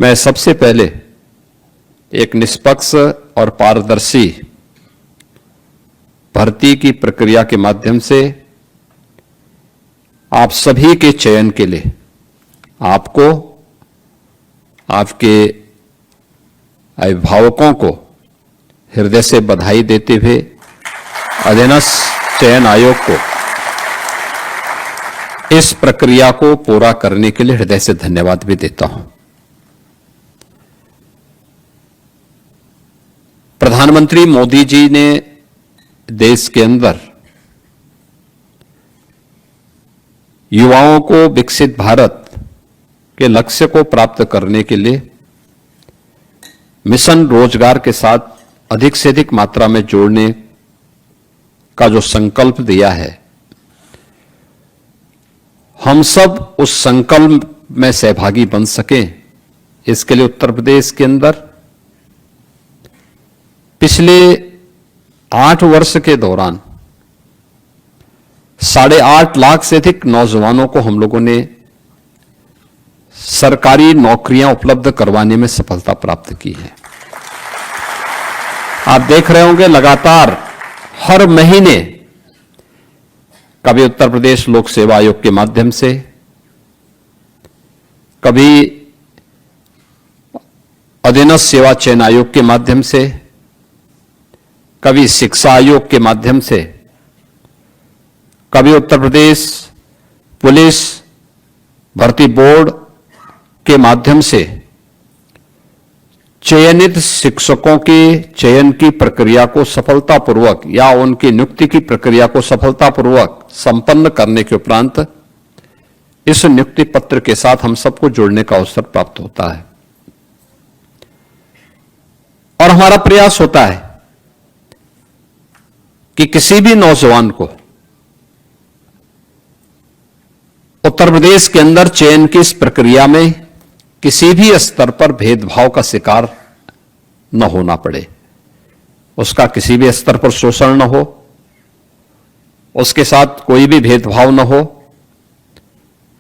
मैं सबसे पहले एक निष्पक्ष और पारदर्शी भर्ती की प्रक्रिया के माध्यम से आप सभी के चयन के लिए आपको, आपके अभिभावकों को हृदय से बधाई देते हुए अधीनस्थ चयन आयोग को इस प्रक्रिया को पूरा करने के लिए हृदय से धन्यवाद भी देता हूं। प्रधानमंत्री मोदी जी ने देश के अंदर युवाओं को विकसित भारत के लक्ष्य को प्राप्त करने के लिए मिशन रोजगार के साथ अधिक से अधिक मात्रा में जोड़ने का जो संकल्प दिया है, हम सब उस संकल्प में सहभागी बन सकें, इसके लिए उत्तर प्रदेश के अंदर पिछले 8 वर्ष के दौरान 8.5 लाख से अधिक नौजवानों को हम लोगों ने सरकारी नौकरियां उपलब्ध करवाने में सफलता प्राप्त की है। आप देख रहे होंगे लगातार हर महीने कभी उत्तर प्रदेश लोक सेवा आयोग के माध्यम से, कभी अधीनस्थ सेवा चयन आयोग के माध्यम से, कभी शिक्षा आयोग के माध्यम से, कभी उत्तर प्रदेश पुलिस भर्ती बोर्ड के माध्यम से चयनित शिक्षकों के चयन की प्रक्रिया को सफलतापूर्वक या उनकी नियुक्ति की प्रक्रिया को सफलतापूर्वक संपन्न करने के उपरांत इस नियुक्ति पत्र के साथ हम सबको जुड़ने का अवसर प्राप्त होता है। और हमारा प्रयास होता है कि किसी भी नौजवान को उत्तर प्रदेश के अंदर चयन की इस प्रक्रिया में किसी भी स्तर पर भेदभाव का शिकार न होना पड़े, उसका किसी भी स्तर पर शोषण न हो, उसके साथ कोई भी भेदभाव न हो,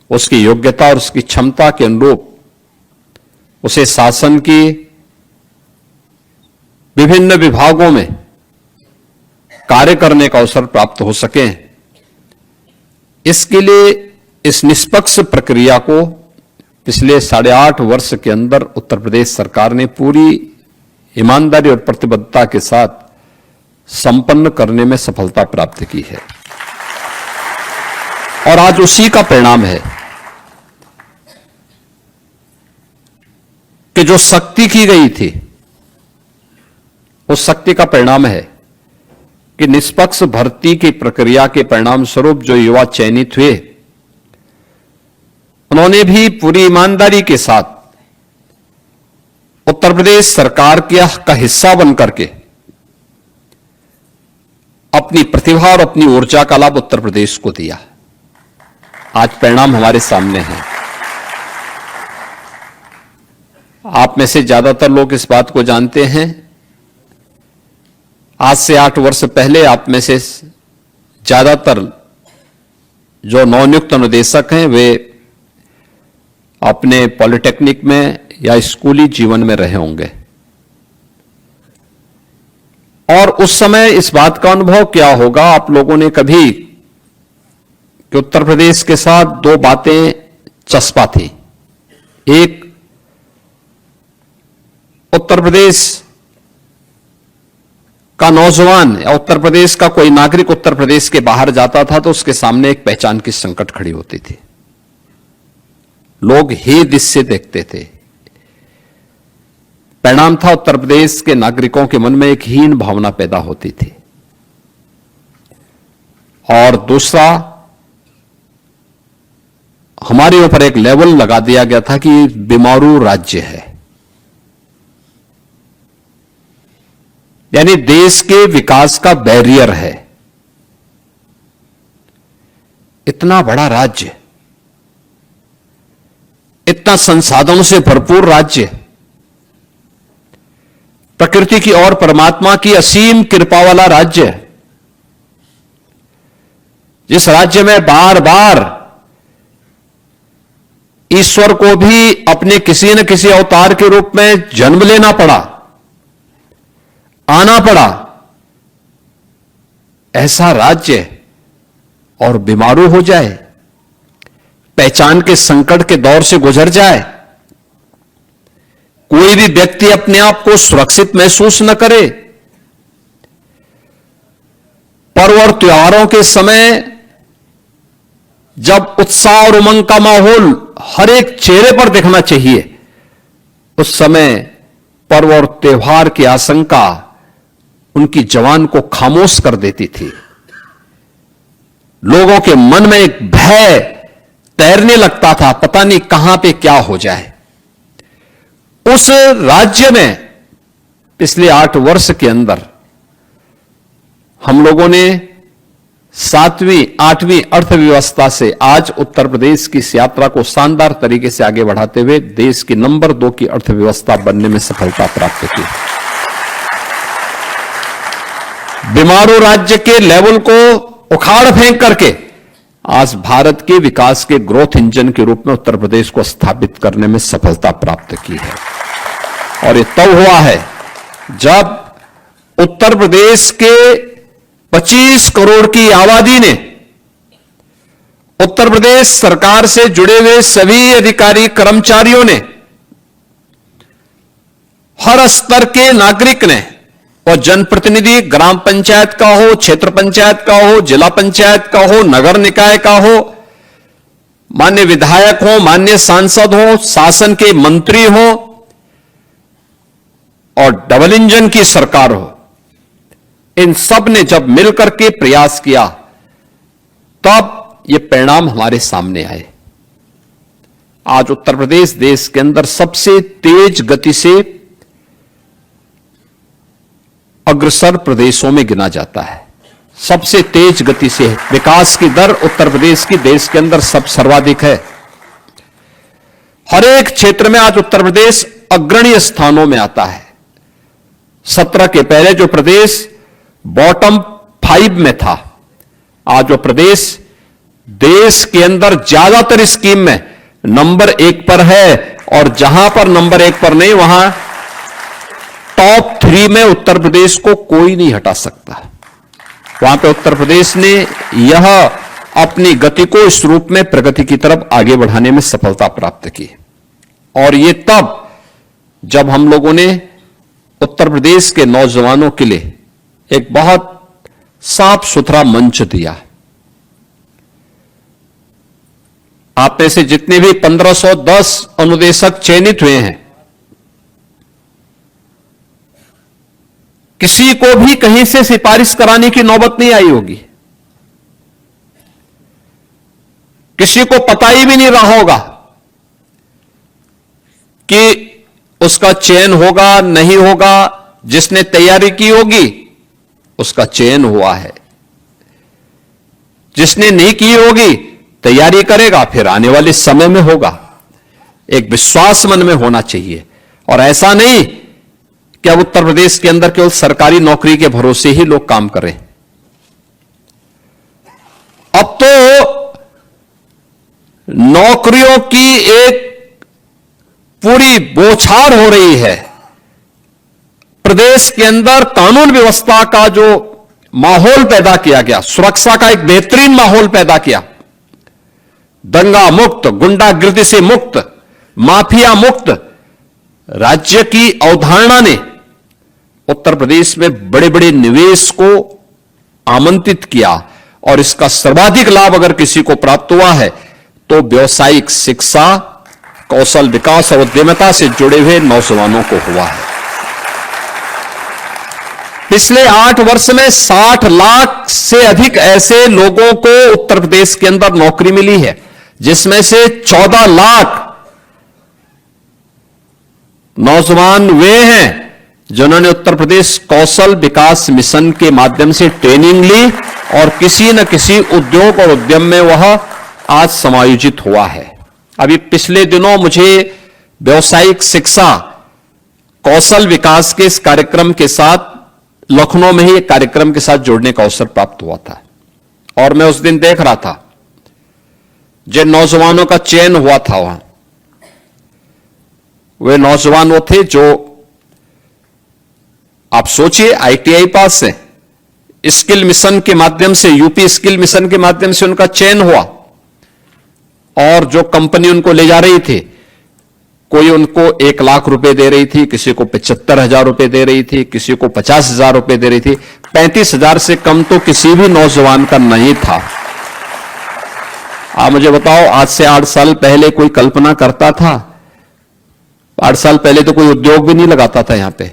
उसकी योग्यता और उसकी क्षमता के अनुरूप उसे शासन की विभिन्न विभागों में कार्य करने का अवसर प्राप्त हो सके। इसके लिए इस निष्पक्ष प्रक्रिया को पिछले 8.5 वर्ष के अंदर उत्तर प्रदेश सरकार ने पूरी ईमानदारी और प्रतिबद्धता के साथ संपन्न करने में सफलता प्राप्त की है। और आज उसी का परिणाम है कि जो शक्ति की गई थी, उस शक्ति का परिणाम है कि निष्पक्ष भर्ती की प्रक्रिया के परिणाम स्वरूप जो युवा चयनित हुए, उन्होंने भी पूरी ईमानदारी के साथ उत्तर प्रदेश सरकार का हिस्सा बनकर के अपनी प्रतिभा और अपनी ऊर्जा का लाभ उत्तर प्रदेश को दिया। आज परिणाम हमारे सामने है। आप में से ज्यादातर लोग इस बात को जानते हैं। आज से 8 वर्ष पहले आप में से ज्यादातर जो नवनियुक्त अनुदेशक हैं वे अपने पॉलिटेक्निक में या स्कूली जीवन में रहे होंगे। और उस समय इस बात का अनुभव क्या होगा आप लोगों ने कभी कि उत्तर प्रदेश के साथ 2 बातें चस्पा थी। एक, उत्तर प्रदेश का नौजवान या उत्तर प्रदेश का कोई नागरिक उत्तर प्रदेश के बाहर जाता था तो उसके सामने एक पहचान की संकट खड़ी होती थी। लोग हे दिस से देखते थे। परिणाम था उत्तर प्रदेश के नागरिकों के मन में एक हीन भावना पैदा होती थी। और दूसरा, हमारे ऊपर एक लेवल लगा दिया गया था कि बीमारू राज्य है, यानी देश के विकास का बैरियर है। इतना बड़ा राज्य, इतना संसाधनों से भरपूर राज्य, प्रकृति की और परमात्मा की असीम कृपा वाला राज्य, जिस राज्य में बार बार ईश्वर को भी अपने किसी न किसी अवतार के रूप में जन्म लेना पड़ा, आना पड़ा, ऐसा राज्य और बीमारू हो जाए, पहचान के संकट के दौर से गुजर जाए, कोई भी व्यक्ति अपने आप को सुरक्षित महसूस न करे, पर्व और त्योहारों के समय जब उत्साह और उमंग का माहौल हर एक चेहरे पर दिखना चाहिए, उस समय पर्व और त्योहार की आशंका उनकी जवान को खामोश कर देती थी। लोगों के मन में एक भय तैरने लगता था, पता नहीं कहां पे क्या हो जाए। उस राज्य में पिछले 8 वर्ष के अंदर हम लोगों ने 7वीं 8वीं अर्थव्यवस्था से आज उत्तर प्रदेश की इस यात्रा को शानदार तरीके से आगे बढ़ाते हुए देश की नंबर 2 की अर्थव्यवस्था बनने में सफलता प्राप्त की। बीमारू राज्य के लेवल को उखाड़ फेंक करके आज भारत के विकास के ग्रोथ इंजन के रूप में उत्तर प्रदेश को स्थापित करने में सफलता प्राप्त की है। और ये तब हुआ है जब उत्तर प्रदेश के 25 करोड़ की आबादी ने उत्तर प्रदेश सरकार से जुड़े हुए सभी अधिकारी कर्मचारियों ने, हर स्तर के नागरिक ने, और जनप्रतिनिधि ग्राम पंचायत का हो, क्षेत्र पंचायत का हो, जिला पंचायत का हो, नगर निकाय का हो, मान्य विधायक हो, मान्य सांसद हो, शासन के मंत्री हो और डबल इंजन की सरकार हो, इन सब ने जब मिलकर के प्रयास किया तब ये परिणाम हमारे सामने आए। आज उत्तर प्रदेश देश के अंदर सबसे तेज गति से अग्रसर प्रदेशों में गिना जाता है। सबसे तेज गति से विकास की दर उत्तर प्रदेश की देश के अंदर सर्वाधिक है। हर एक क्षेत्र में आज उत्तर प्रदेश अग्रणी स्थानों में आता है। 17 के पहले जो प्रदेश बॉटम 5 में था, आज वो प्रदेश देश के अंदर ज्यादातर स्कीम में नंबर 1 पर है, और जहां पर नंबर 1 पर नहीं, वहां टॉप 3 में उत्तर प्रदेश को कोई नहीं हटा सकता। वहां पे उत्तर प्रदेश ने यह अपनी गति को इस रूप में प्रगति की तरफ आगे बढ़ाने में सफलता प्राप्त की। और ये तब जब हम लोगों ने उत्तर प्रदेश के नौजवानों के लिए एक बहुत साफ सुथरा मंच दिया। आप में से जितने भी 1510 अनुदेशक चयनित हुए हैं, किसी को भी कहीं से सिफारिश कराने की नौबत नहीं आई होगी। किसी को पता ही भी नहीं रहा होगा कि उसका चयन होगा नहीं होगा। जिसने तैयारी की होगी उसका चयन हुआ है, जिसने नहीं की होगी तैयारी करेगा, फिर आने वाले समय में होगा। एक विश्वास मन में होना चाहिए, और ऐसा नहीं कि अब उत्तर प्रदेश के अंदर केवल सरकारी नौकरी के भरोसे ही लोग काम करें। अब तो नौकरियों की एक पूरी बौछार हो रही है। प्रदेश के अंदर कानून व्यवस्था का जो माहौल पैदा किया गया, सुरक्षा का एक बेहतरीन माहौल पैदा किया, दंगा मुक्त, गुंडागिर्दी से मुक्त, माफिया मुक्त राज्य की अवधारणा ने उत्तर प्रदेश में बड़े बड़े निवेश को आमंत्रित किया। और इसका सर्वाधिक लाभ अगर किसी को प्राप्त हुआ है तो व्यावसायिक शिक्षा, कौशल विकास और उद्यमिता से जुड़े हुए नौजवानों को हुआ है। पिछले 8 वर्ष में 60 लाख से अधिक ऐसे लोगों को उत्तर प्रदेश के अंदर नौकरी मिली है, जिसमें से 14 लाख नौजवान वे हैं जिन्होंने उत्तर प्रदेश कौशल विकास मिशन के माध्यम से ट्रेनिंग ली और किसी न किसी उद्योग और उद्यम में वह आज समायोजित हुआ है। अभी पिछले दिनों मुझे व्यावसायिक शिक्षा कौशल विकास के इस कार्यक्रम के साथ लखनऊ में ही एक कार्यक्रम के साथ जुड़ने का अवसर प्राप्त हुआ था, और मैं उस दिन देख रहा था जिन नौजवानों का चयन हुआ था वहां वे नौजवान वो थे जो, आप सोचिए, आईटीआई पास है, स्किल मिशन के माध्यम से, यूपी स्किल मिशन के माध्यम से उनका चयन हुआ, और जो कंपनी उनको ले जा रही थी, कोई उनको 1 लाख रुपए दे रही थी, किसी को 75,000 रुपए दे रही थी, किसी को 50,000 रुपए दे रही थी। 35,000 से कम तो किसी भी नौजवान का नहीं था। आप मुझे बताओ, आज से 8 साल पहले कोई कल्पना करता था? 8 साल पहले तो कोई उद्योग भी नहीं लगाता था यहां पे।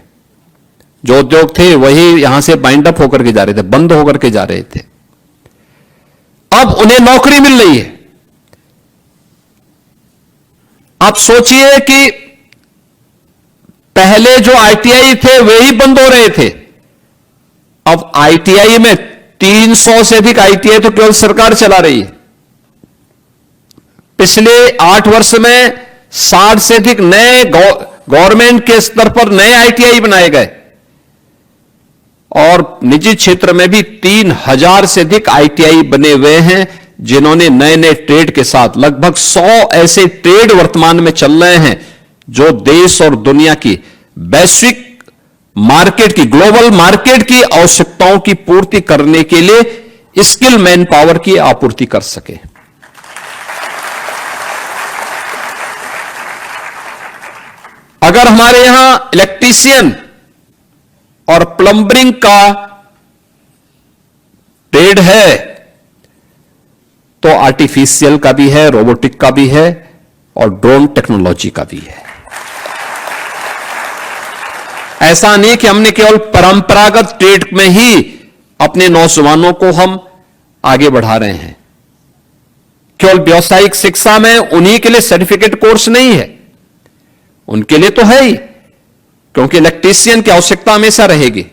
जो उद्योग थे वही यहां से बाइंड अप होकर के जा रहे थे, बंद होकर के जा रहे थे। अब उन्हें नौकरी मिल रही है। आप सोचिए कि पहले जो आईटीआई थे वे ही बंद हो रहे थे, अब आईटीआई में 300 से अधिक आईटीआई तो केवल सरकार चला रही है। पिछले 8 वर्ष में 60 से अधिक नए गवर्नमेंट के स्तर पर नए आईटीआई बनाए गए, और निजी क्षेत्र में भी 3,000 से अधिक आईटीआई बने हुए हैं, जिन्होंने नए नए ट्रेड के साथ, लगभग 100 ऐसे ट्रेड वर्तमान में चल रहे हैं जो देश और दुनिया की वैश्विक मार्केट की, ग्लोबल मार्केट की आवश्यकताओं की पूर्ति करने के लिए स्किल मैन पावर की आपूर्ति कर सके। अगर हमारे यहां इलेक्ट्रीशियन और प्लम्बरिंग का ट्रेड है, तो आर्टिफिशियल का भी है, रोबोटिक का भी है, और ड्रोन टेक्नोलॉजी का भी है। ऐसा नहीं कि हमने केवल परंपरागत ट्रेड में ही अपने नौजवानों को हम आगे बढ़ा रहे हैं। केवल व्यावसायिक शिक्षा में उन्हीं के लिए सर्टिफिकेट कोर्स नहीं है, उनके लिए तो है ही, क्योंकि इलेक्ट्रीशियन की आवश्यकता हमेशा रहेगी।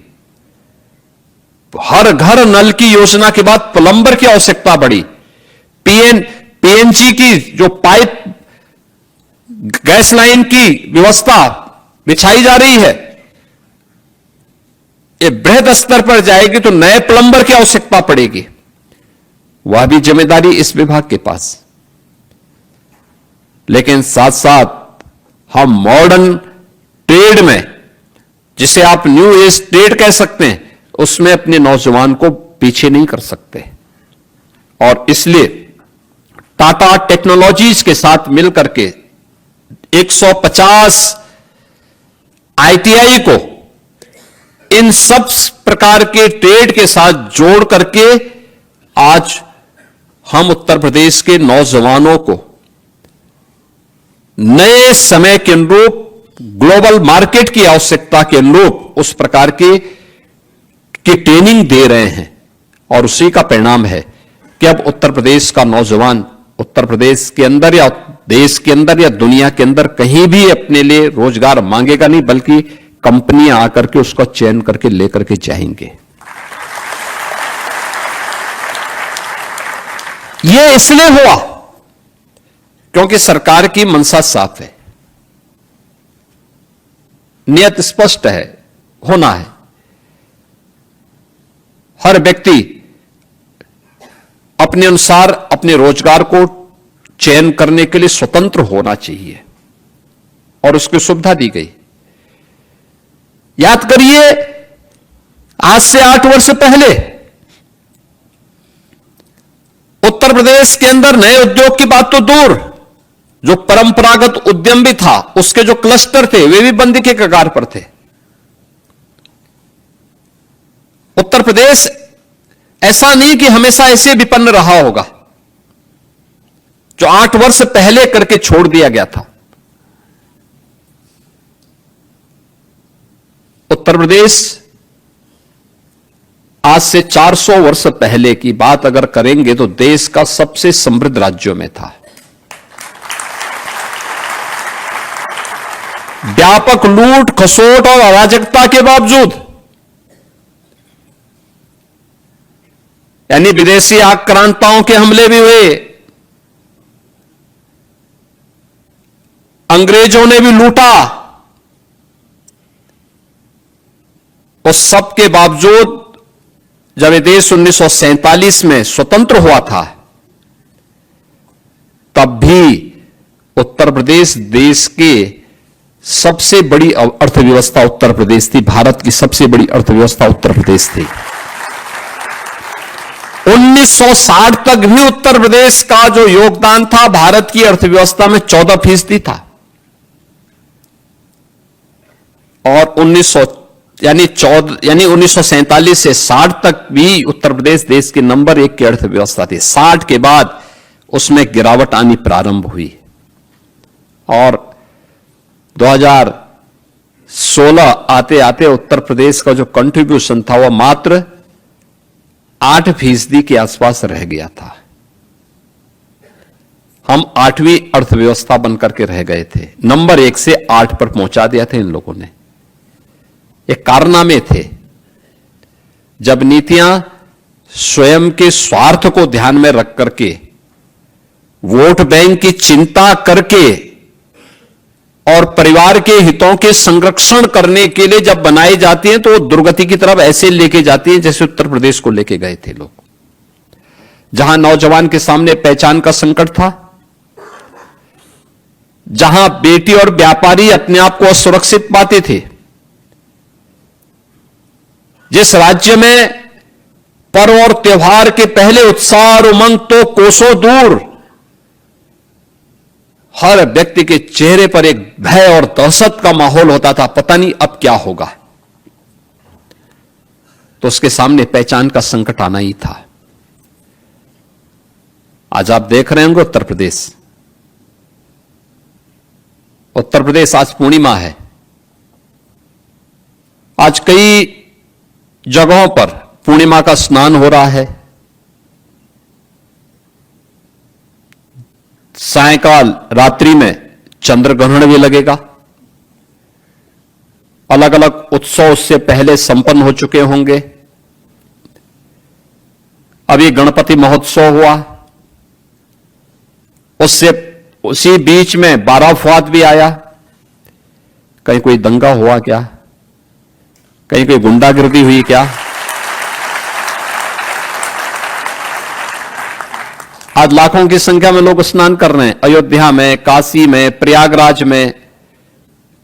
हर घर नल की योजना के बाद प्लम्बर की आवश्यकता बढ़ी। पीएनजी की जो पाइप गैस लाइन की व्यवस्था बिछाई जा रही है, ये बृहद स्तर पर जाएगी तो नए प्लम्बर की आवश्यकता पड़ेगी। वह भी जिम्मेदारी इस विभाग के पास। लेकिन साथ साथ हम मॉडर्न ट्रेड में, जिसे आप न्यू एज ट्रेड कह सकते हैं, उसमें अपने नौजवान को पीछे नहीं कर सकते। और इसलिए टाटा टेक्नोलॉजीज के साथ मिलकर के 150 आईटीआई को इन सब प्रकार के ट्रेड के साथ जोड़ करके आज हम उत्तर प्रदेश के नौजवानों को नए समय के अनुरूप, ग्लोबल मार्केट की आवश्यकता के अनुरूप उस प्रकार की ट्रेनिंग दे रहे हैं। और उसी का परिणाम है कि अब उत्तर प्रदेश का नौजवान उत्तर प्रदेश के अंदर या देश के अंदर या दुनिया के अंदर कहीं भी अपने लिए रोजगार मांगेगा नहीं, बल्कि कंपनियां आकर के उसका चयन करके लेकर के जाएंगे। यह इसलिए हुआ क्योंकि सरकार की मंशा साफ है, नियत स्पष्ट है, होना है। हर व्यक्ति अपने अनुसार अपने रोजगार को चयन करने के लिए स्वतंत्र होना चाहिए, और उसकी सुविधा दी गई। याद करिए, आज से 8 वर्ष पहले उत्तर प्रदेश के अंदर नए उद्योग की बात तो दूर, जो परंपरागत उद्यम भी था, उसके जो क्लस्टर थे वे भी बंदी के कगार पर थे। उत्तर प्रदेश ऐसा नहीं कि हमेशा ऐसे विपन्न रहा होगा, जो 8 वर्ष पहले करके छोड़ दिया गया था। उत्तर प्रदेश आज से 400 वर्ष पहले की बात अगर करेंगे तो देश का सबसे समृद्ध राज्यों में था। व्यापक लूट खसोट और अराजकता के बावजूद, यानी विदेशी आक्रांताओं के हमले भी हुए, अंग्रेजों ने भी लूटा, उस सब के बावजूद जब ये देश 1947 में स्वतंत्र हुआ था, तब भी उत्तर प्रदेश देश के सबसे बड़ी अर्थव्यवस्था उत्तर प्रदेश थी। भारत की सबसे बड़ी अर्थव्यवस्था उत्तर प्रदेश थी। 1960 तक भी उत्तर प्रदेश का जो योगदान था भारत की अर्थव्यवस्था में 14% था। और 1947 से 60 तक भी उत्तर प्रदेश देश के नंबर 1 की अर्थव्यवस्था थी। 60 के बाद उसमें गिरावट आनी प्रारंभ हुई और 2016 आते आते उत्तर प्रदेश का जो कंट्रीब्यूशन था वह मात्र 8% के आसपास रह गया था। हम 8वीं अर्थव्यवस्था बनकर के रह गए थे। नंबर 1 से 8 पर पहुंचा दिया था इन लोगों ने। ये कारनामे थे। जब नीतियां स्वयं के स्वार्थ को ध्यान में रख करके, वोट बैंक की चिंता करके और परिवार के हितों के संरक्षण करने के लिए जब बनाई जाती हैं तो वो दुर्गति की तरफ ऐसे लेके जाती हैं जैसे उत्तर प्रदेश को लेके गए थे लोग। जहां नौजवान के सामने पहचान का संकट था, जहां बेटी और व्यापारी अपने आप को असुरक्षित पाते थे, जिस राज्य में पर्व और त्योहार के पहले उत्साह और उमंग तो कोसों दूर, हर व्यक्ति के चेहरे पर एक भय और दहशत का माहौल होता था, पता नहीं अब क्या होगा। तो उसके सामने पहचान का संकट आना ही था। आज आप देख रहे होंगे उत्तर प्रदेश आज पूर्णिमा है। आज कई जगहों पर पूर्णिमा का स्नान हो रहा है। सायंकाल रात्रि में चंद्रग्रहण भी लगेगा। अलग अलग उत्सव उससे पहले संपन्न हो चुके होंगे। अभी गणपति महोत्सव हुआ, उसी बीच में बाराफुआत भी आया। कहीं कोई दंगा हुआ क्या? कहीं कोई गुंडागिर्दी हुई क्या? आज लाखों की संख्या में लोग स्नान कर रहे हैं। अयोध्या में, काशी में, प्रयागराज में,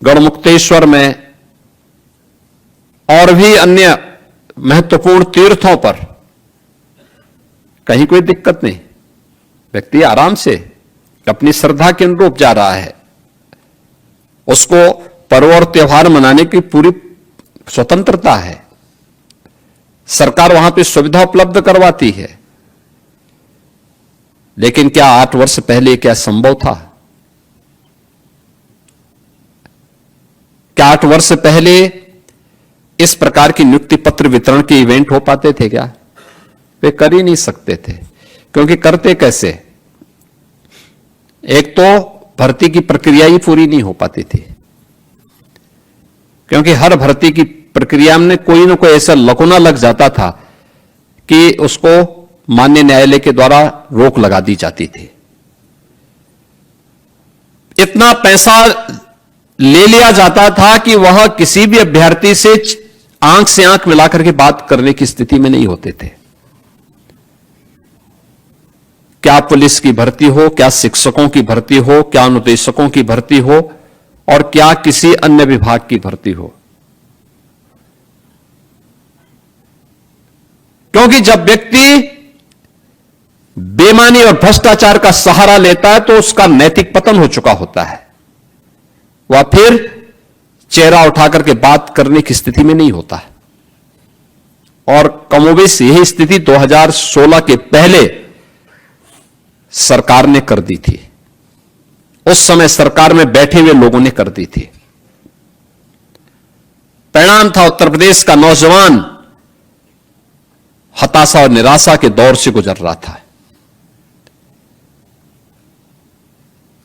गढ़मुक्तेश्वर में और भी अन्य महत्वपूर्ण तीर्थों पर कहीं कोई दिक्कत नहीं। व्यक्ति आराम से अपनी श्रद्धा के अनुरूप जा रहा है। उसको पर्व और त्योहार मनाने की पूरी स्वतंत्रता है। सरकार वहां पे सुविधा उपलब्ध करवाती है। लेकिन क्या 8 वर्ष पहले क्या संभव था? क्या 8 वर्ष पहले इस प्रकार की नियुक्ति पत्र वितरण के इवेंट हो पाते थे क्या? वे कर ही नहीं सकते थे। क्योंकि करते कैसे? एक तो भर्ती की प्रक्रिया ही पूरी नहीं हो पाती थी, क्योंकि हर भर्ती की प्रक्रिया में कोई ना कोई ऐसा लकुना लग जाता था कि उसको माननीय न्यायालय के द्वारा रोक लगा दी जाती थी। इतना पैसा ले लिया जाता था कि वह किसी भी अभ्यर्थी से आंख से आंख मिलाकर के बात करने की स्थिति में नहीं होते थे। क्या पुलिस की भर्ती हो, क्या शिक्षकों की भर्ती हो, क्या अनुदेशकों की भर्ती हो और क्या किसी अन्य विभाग की भर्ती हो। क्योंकि जब व्यक्ति बेईमानी और भ्रष्टाचार का सहारा लेता है तो उसका नैतिक पतन हो चुका होता है। वह फिर चेहरा उठाकर के बात करने की स्थिति में नहीं होता है। और कमोबेश यही स्थिति 2016 के पहले सरकार ने कर दी थी। उस समय सरकार में बैठे हुए लोगों ने कर दी थी। परिणाम था उत्तर प्रदेश का नौजवान हताशा और निराशा के दौर से गुजर रहा था।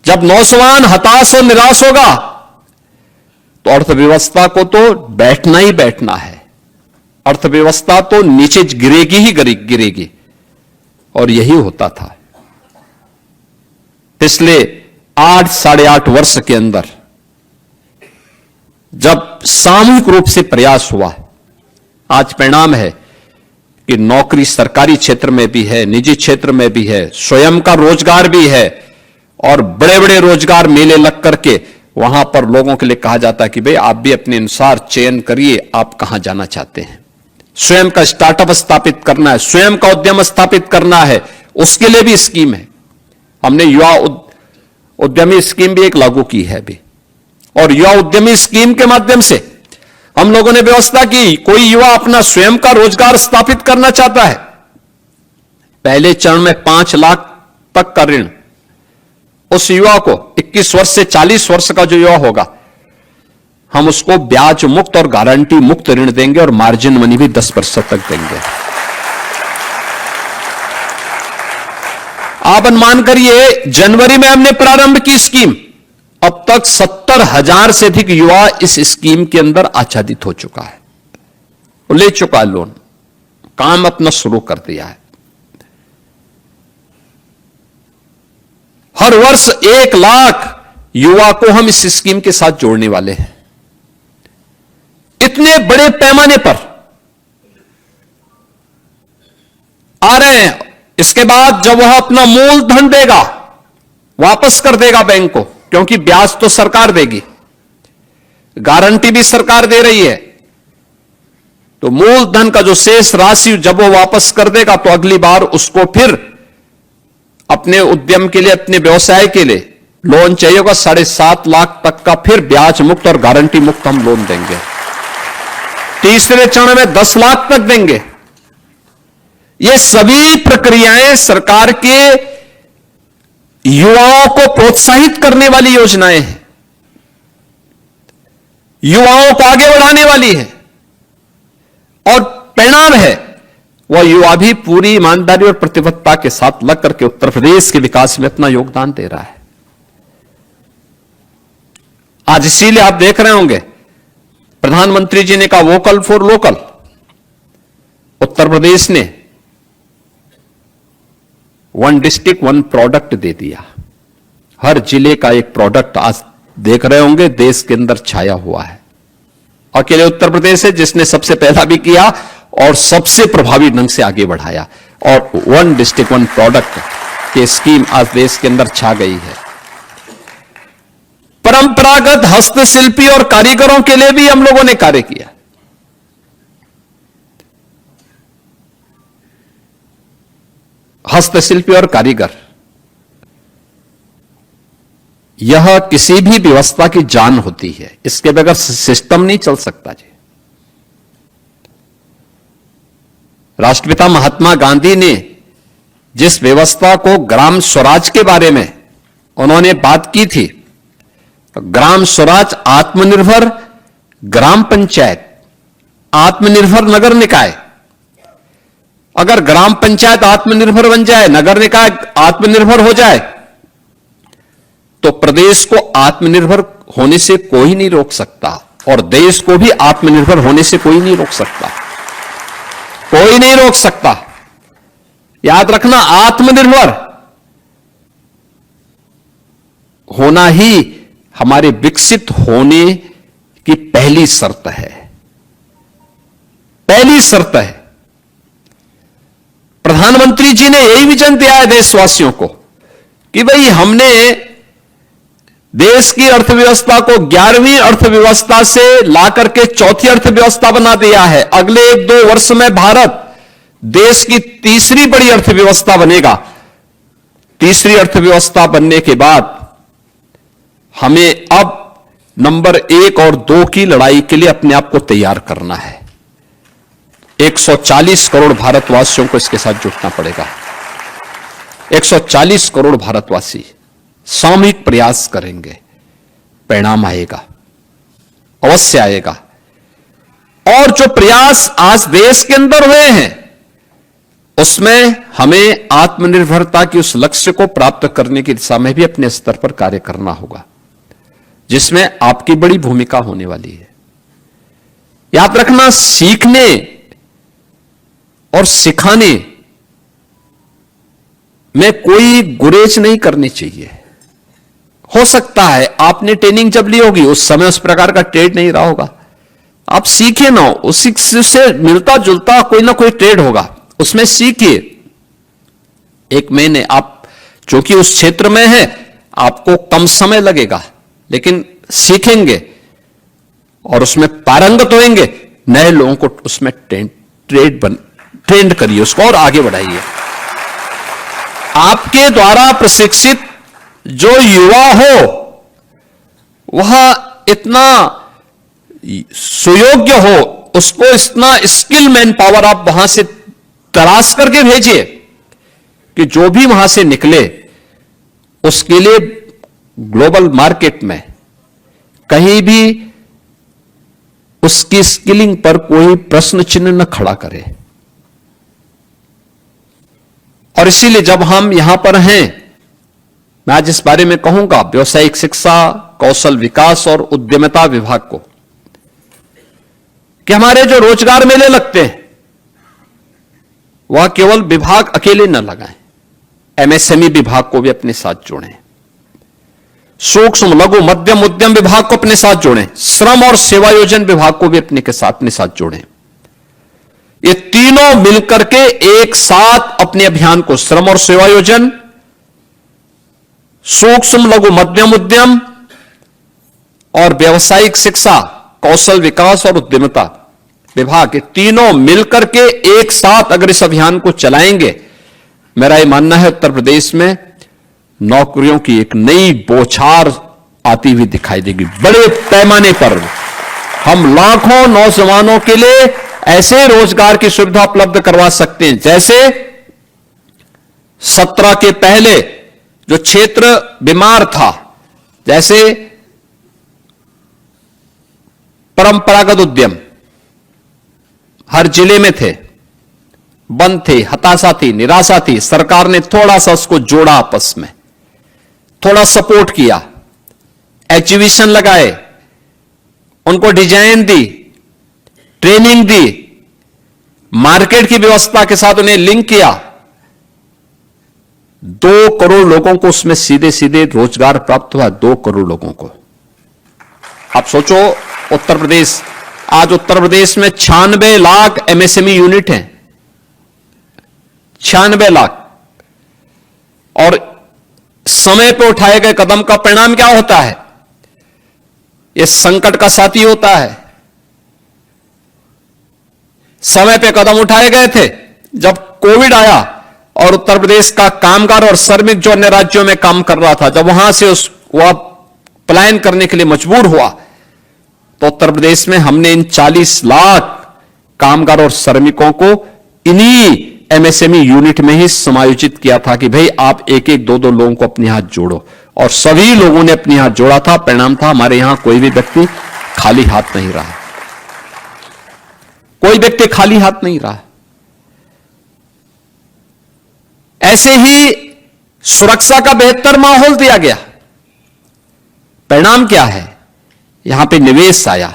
जब नौजवान हताश और निराश होगा तो अर्थव्यवस्था को तो बैठना ही बैठना है। अर्थव्यवस्था तो नीचे गिरेगी ही गिरेगी। और यही होता था। पिछले 8 साढ़े 8 वर्ष के अंदर जब सामूहिक रूप से प्रयास हुआ, आज परिणाम है कि नौकरी सरकारी क्षेत्र में भी है, निजी क्षेत्र में भी है, स्वयं का रोजगार भी है और बड़े बड़े रोजगार मेले लग करके वहां पर लोगों के लिए कहा जाता है कि भाई आप भी अपने अनुसार चयन करिए, आप कहां जाना चाहते हैं। स्वयं का स्टार्टअप स्थापित करना है, स्वयं का उद्यम स्थापित करना है, उसके लिए भी स्कीम है। हमने युवा उद्यमी स्कीम भी एक लागू की है अभी, और युवा उद्यमी स्कीम के माध्यम से हम लोगों ने व्यवस्था की, कोई युवा अपना स्वयं का रोजगार स्थापित करना चाहता है, पहले चरण में 5 लाख तक का ऋण उस युवा को, 21 वर्ष से 40 वर्ष का जो युवा होगा, हम उसको ब्याज मुक्त और गारंटी मुक्त ऋण देंगे और मार्जिन मनी भी 10% तक देंगे। आप अनुमान करिए, जनवरी में हमने प्रारंभ की स्कीम, अब तक 70,000 से अधिक युवा इस स्कीम के अंदर आच्छादित हो चुका है, वो ले चुका है लोन, काम अपना शुरू कर दिया है। हर वर्ष 1 लाख युवा को हम इस स्कीम के साथ जोड़ने वाले हैं। इतने बड़े पैमाने पर आ रहे हैं। इसके बाद जब वह अपना मूलधन देगा, वापस कर देगा बैंक को, क्योंकि ब्याज तो सरकार देगी, गारंटी भी सरकार दे रही है, तो मूलधन का जो शेष राशि जब वो वापस कर देगा, तो अगली बार उसको फिर अपने उद्यम के लिए, अपने व्यवसाय के लिए लोन चाहिए होगा 7.5 लाख तक का, फिर ब्याज मुक्त और गारंटी मुक्त हम लोन देंगे। तीसरे चरण में 10 लाख तक देंगे। ये सभी प्रक्रियाएं सरकार के युवाओं को प्रोत्साहित करने वाली योजनाएं हैं, युवाओं को आगे बढ़ाने वाली है, और परिणाम है वह युवा भी पूरी ईमानदारी और प्रतिबद्धता के साथ लग करके उत्तर प्रदेश के विकास में अपना योगदान दे रहा है। आज इसीलिए आप देख रहे होंगे, प्रधानमंत्री जी ने कहा vocal for local. Uttar Pradesh ने 1 डिस्ट्रिक्ट 1 प्रोडक्ट दे दिया। हर जिले का एक प्रोडक्ट आज देख रहे होंगे देश के अंदर छाया हुआ है। अकेले उत्तर प्रदेश है जिसने सबसे पहला भी किया और सबसे प्रभावी ढंग से आगे बढ़ाया, और 1 डिस्ट्रिक्ट 1 प्रोडक्ट की स्कीम आज देश के अंदर छा गई है। परंपरागत हस्तशिल्पी और कारीगरों के लिए भी हम लोगों ने कार्य किया। हस्तशिल्पी और कारीगर, यह किसी भी व्यवस्था की जान होती है, इसके बगैर सिस्टम नहीं चल सकता जी। राष्ट्रपिता महात्मा गांधी ने जिस व्यवस्था को ग्राम स्वराज के बारे में उन्होंने बात की थी, ग्राम स्वराज, आत्मनिर्भर ग्राम पंचायत, आत्मनिर्भर नगर निकाय। अगर ग्राम पंचायत आत्मनिर्भर बन जाए, नगर निकाय आत्मनिर्भर हो जाए, तो प्रदेश को आत्मनिर्भर होने से कोई नहीं रोक सकता, और देश को भी आत्मनिर्भर होने से कोई नहीं रोक सकता, कोई नहीं रोक सकता। याद रखना, आत्मनिर्भर होना ही हमारे विकसित होने की पहली शर्त है, पहली शर्त है। प्रधानमंत्री जी ने यही विजन दिया है देशवासियों को कि भाई हमने देश की अर्थव्यवस्था को 11वीं अर्थव्यवस्था से लाकर के 4थी अर्थव्यवस्था बना दिया है। अगले 1-2 वर्ष में भारत देश की 3री बड़ी अर्थव्यवस्था बनेगा। 3री अर्थव्यवस्था बनने के बाद हमें अब नंबर 1 और 2 की लड़ाई के लिए अपने आप को तैयार करना है। 140 करोड़ भारतवासियों को इसके साथ जुटना पड़ेगा। 140 करोड़ भारतवासी सामूहिक प्रयास करेंगे, परिणाम आएगा, अवश्य आएगा। और जो प्रयास आज देश के अंदर हुए हैं, उसमें हमें आत्मनिर्भरता की उस लक्ष्य को प्राप्त करने की दिशा में भी अपने स्तर पर कार्य करना होगा, जिसमें आपकी बड़ी भूमिका होने वाली है। याद रखना, सीखने और सिखाने में कोई गुरेज नहीं करनी चाहिए। हो सकता है आपने ट्रेनिंग जब ली होगी उस समय उस प्रकार का ट्रेड नहीं रहा होगा, आप सीखे ना, उसी से मिलता जुलता कोई ना कोई ट्रेड होगा, उसमें सीखिए। 1 महीने आप चूंकि उस क्षेत्र में है, आपको कम समय लगेगा, लेकिन सीखेंगे और उसमें पारंगत होंगे, नए लोगों को उसमें ट्रेंड करिए, उसको और आगे बढ़ाइए। आपके द्वारा प्रशिक्षित जो युवा हो वह इतना सुयोग्य हो, उसको इतना स्किल मैन पावर आप वहां से तलाश करके भेजिए कि जो भी वहां से निकले उसके लिए ग्लोबल मार्केट में कहीं भी उसकी स्किलिंग पर कोई प्रश्न चिन्ह न खड़ा करे। और इसीलिए जब हम यहां पर हैं, मैं आज इस बारे में कहूंगा व्यावसायिक शिक्षा, कौशल विकास और उद्यमिता विभाग को, कि हमारे जो रोजगार मेले लगते हैं वह केवल विभाग अकेले न लगाएं, एमएसएमई विभाग को भी अपने साथ जोड़ें, सूक्ष्म लघु मध्यम उद्यम विभाग को अपने साथ जोड़ें, श्रम और सेवायोजन विभाग को भी अपने साथ जोड़ें। ये तीनों मिलकर के एक साथ अपने अभियान को, श्रम और सेवायोजन, सूक्ष्म लघु मध्यम उद्यम और व्यावसायिक शिक्षा, कौशल विकास और उद्यमिता विभाग, ये तीनों मिलकर के एक साथ अगर इस अभियान को चलाएंगे, मेरा यह मानना है उत्तर प्रदेश में नौकरियों की एक नई बौछार आती हुई दिखाई देगी। बड़े पैमाने पर हम लाखों नौजवानों के लिए ऐसे रोजगार की सुविधा उपलब्ध करवा सकते हैं जैसे 17 के पहले जो क्षेत्र बीमार था, जैसे परंपरागत उद्यम हर जिले में थे, बंद थे, हताशा थी, निराशा थी, सरकार ने थोड़ा सा उसको जोड़ा, आपस में थोड़ा सपोर्ट किया, एग्जीबिशन लगाए, उनको डिजाइन दी, ट्रेनिंग दी, मार्केट की व्यवस्था के साथ उन्हें लिंक किया। 2 करोड़ लोगों को उसमें सीधे सीधे रोजगार प्राप्त हुआ, 2 करोड़ लोगों को। आप सोचो उत्तर प्रदेश, आज उत्तर प्रदेश में 96 लाख एमएसएमई यूनिट हैं, 96 लाख। और समय पर उठाए गए कदम का परिणाम क्या होता है? यह संकट का साथी होता है। समय पे कदम उठाए गए थे, जब कोविड आया और उत्तर प्रदेश का कामगार और श्रमिक जो अन्य राज्यों में काम कर रहा था, जब वहां से वह पलायन करने के लिए मजबूर हुआ, तो उत्तर प्रदेश में हमने इन 40 लाख कामगार और श्रमिकों को इन्हीं एमएसएमई यूनिट में ही समायोजित किया था कि भाई आप एक एक 2-2 लोगों को अपने हाथ जोड़ो, और सभी लोगों ने अपने हाथ जोड़ा था। परिणाम था हमारे यहां कोई भी व्यक्ति खाली हाथ नहीं रहा, कोई व्यक्ति खाली हाथ नहीं रहा। ऐसे ही सुरक्षा का बेहतर माहौल दिया गया। परिणाम क्या है? यहां पे निवेश आया,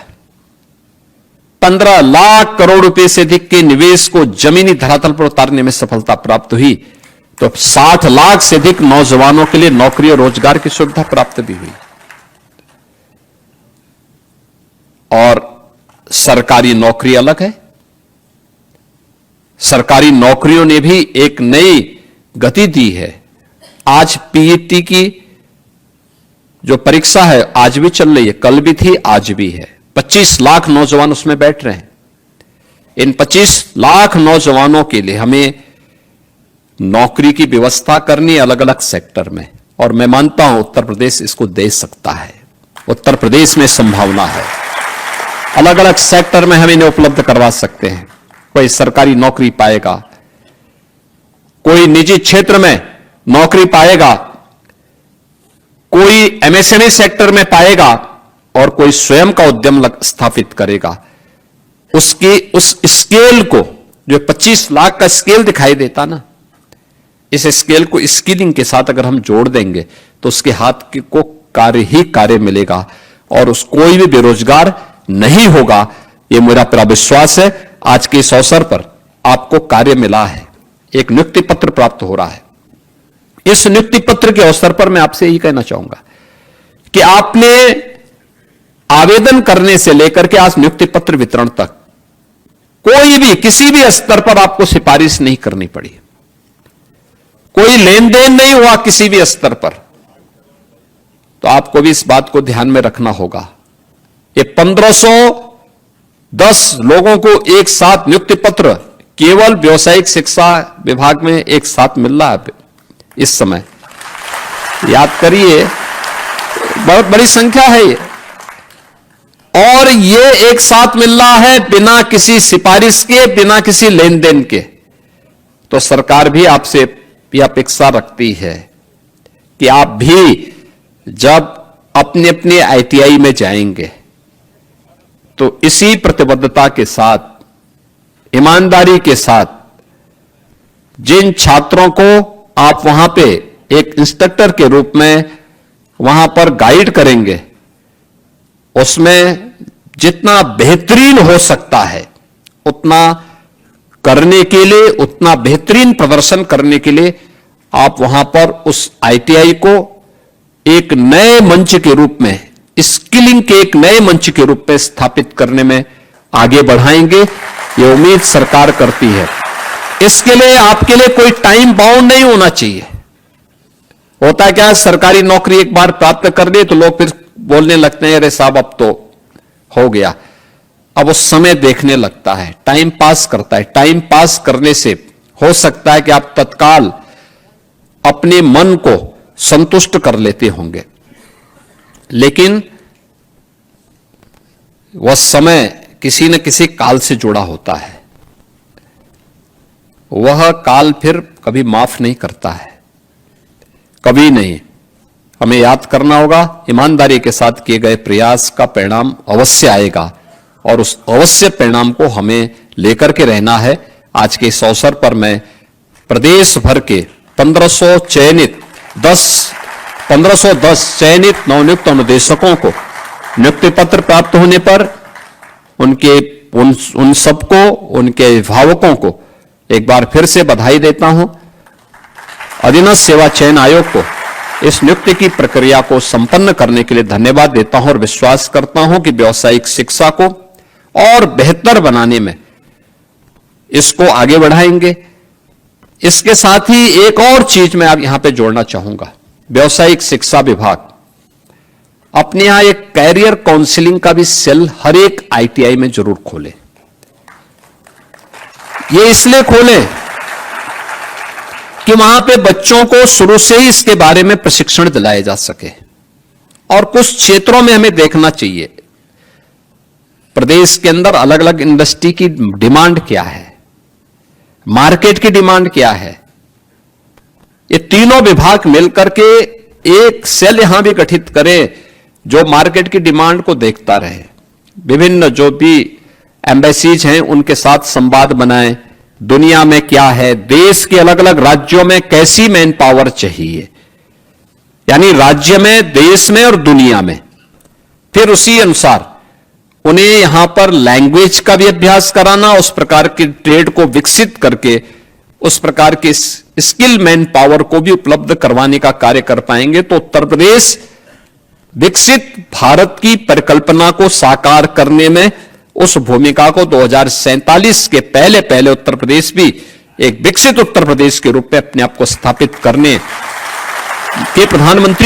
15 लाख करोड़ रुपए से अधिक के निवेश को जमीनी धरातल पर उतारने में सफलता प्राप्त हुई, तो 60 लाख से अधिक नौजवानों के लिए नौकरी और रोजगार की सुविधा प्राप्त भी हुई। और सरकारी नौकरी अलग है, सरकारी नौकरियों ने भी एक नई गति दी है। आज पीईटी की जो परीक्षा है आज भी चल रही है, कल भी थी, आज भी है। 25 लाख नौजवान उसमें बैठ रहे हैं। इन 25 लाख नौजवानों के लिए हमें नौकरी की व्यवस्था करनी है अलग अलग सेक्टर में, और मैं मानता हूं उत्तर प्रदेश इसको दे सकता है। उत्तर प्रदेश में संभावना है, अलग अलग सेक्टर में हम इन्हें उपलब्ध करवा सकते हैं। कोई सरकारी नौकरी पाएगा, कोई निजी क्षेत्र में नौकरी पाएगा, कोई एमएसएमई सेक्टर में पाएगा, और कोई स्वयं का उद्यम स्थापित करेगा। उसकी उस स्केल को, जो 25 लाख का स्केल दिखाई देता ना, इस स्केल को स्किलिंग के साथ अगर हम जोड़ देंगे तो उसके हाथ को कार्य ही कार्य मिलेगा, और उस कोई भी बेरोजगार नहीं होगा। यह मेरा पूरा विश्वास है। आज के इस अवसर पर आपको कार्य मिला है, एक नियुक्ति पत्र प्राप्त हो रहा है। इस नियुक्ति पत्र के अवसर पर मैं आपसे यही कहना चाहूंगा कि आपने आवेदन करने से लेकर के आज नियुक्ति पत्र वितरण तक कोई भी किसी भी स्तर पर आपको सिफारिश नहीं करनी पड़ी, कोई लेन देन नहीं हुआ किसी भी स्तर पर। तो आपको भी इस बात को ध्यान में रखना होगा। ये 1510 लोगों को एक साथ नियुक्ति पत्र केवल व्यावसायिक शिक्षा विभाग में एक साथ मिल रहा है इस समय। याद करिए, बहुत बड़ी संख्या है ये, और ये एक साथ मिल रहा है बिना किसी सिफारिश के, बिना किसी लेन देन के। तो सरकार भी आपसे यह अपेक्षा रखती है कि आप भी जब अपने अपने आईटीआई में जाएंगे तो इसी प्रतिबद्धता के साथ, ईमानदारी के साथ जिन छात्रों को आप वहां पे एक इंस्ट्रक्टर के रूप में वहां पर गाइड करेंगे, उसमें जितना बेहतरीन हो सकता है उतना करने के लिए, उतना बेहतरीन प्रदर्शन करने के लिए आप वहां पर उस आईटीआई को एक नए मंच के रूप में, स्किलिंग के एक नए मंच के रूप में स्थापित करने में आगे बढ़ाएंगे, ये उम्मीद सरकार करती है। इसके लिए आपके लिए कोई टाइम बाउंड नहीं होना चाहिए। होता क्या है, सरकारी नौकरी एक बार प्राप्त कर ले तो लोग फिर बोलने लगते हैं, अरे साहब अब तो हो गया। अब उस समय देखने लगता है, टाइम पास करता है। टाइम पास करने से हो सकता है कि आप तत्काल अपने मन को संतुष्ट कर लेते होंगे, लेकिन वह समय किसी न किसी काल से जुड़ा होता है। वह काल फिर कभी माफ नहीं करता है, कभी नहीं। हमें याद करना होगा, ईमानदारी के साथ किए गए प्रयास का परिणाम अवश्य आएगा और उस अवश्य परिणाम को हमें लेकर के रहना है। आज के इस अवसर पर मैं प्रदेश भर के 1510 चयनित नवनियुक्त अनुदेशकों को नियुक्ति पत्र प्राप्त होने पर उन सबको, उनके अभिभावकों को एक बार फिर से बधाई देता हूं। अधीनस्थ सेवा चयन आयोग को इस नियुक्ति की प्रक्रिया को संपन्न करने के लिए धन्यवाद देता हूं और विश्वास करता हूं कि व्यावसायिक शिक्षा को और बेहतर बनाने में इसको आगे बढ़ाएंगे। इसके साथ ही एक और चीज मैं अब यहां पे जोड़ना चाहूंगा। व्यावसायिक शिक्षा विभाग अपने यहां एक कैरियर काउंसलिंग का भी सेल हर एक आईटीआई में जरूर खोले। ये इसलिए खोले कि वहां पे बच्चों को शुरू से ही इसके बारे में प्रशिक्षण दिलाया जा सके। और कुछ क्षेत्रों में हमें देखना चाहिए, प्रदेश के अंदर अलग अलग इंडस्ट्री की डिमांड क्या है, मार्केट की डिमांड क्या है। ये तीनों विभाग मिलकर के एक सेल यहां भी गठित करें जो मार्केट की डिमांड को देखता रहे। विभिन्न जो भी एम्बेसीज हैं उनके साथ संवाद बनाएं, दुनिया में क्या है, देश के अलग अलग राज्यों में कैसी मैन पावर चाहिए, यानी राज्य में, देश में और दुनिया में। फिर उसी अनुसार उन्हें यहां पर लैंग्वेज का भी अभ्यास कराना, उस प्रकार के ट्रेड को विकसित करके उस प्रकार के स्किल मैन पावर को भी उपलब्ध करवाने का कार्य कर पाएंगे तो उत्तर प्रदेश विकसित भारत की परिकल्पना को साकार करने में उस भूमिका को 2047 के पहले उत्तर प्रदेश भी एक विकसित उत्तर प्रदेश के रूप में अपने आप को स्थापित करने के प्रधानमंत्री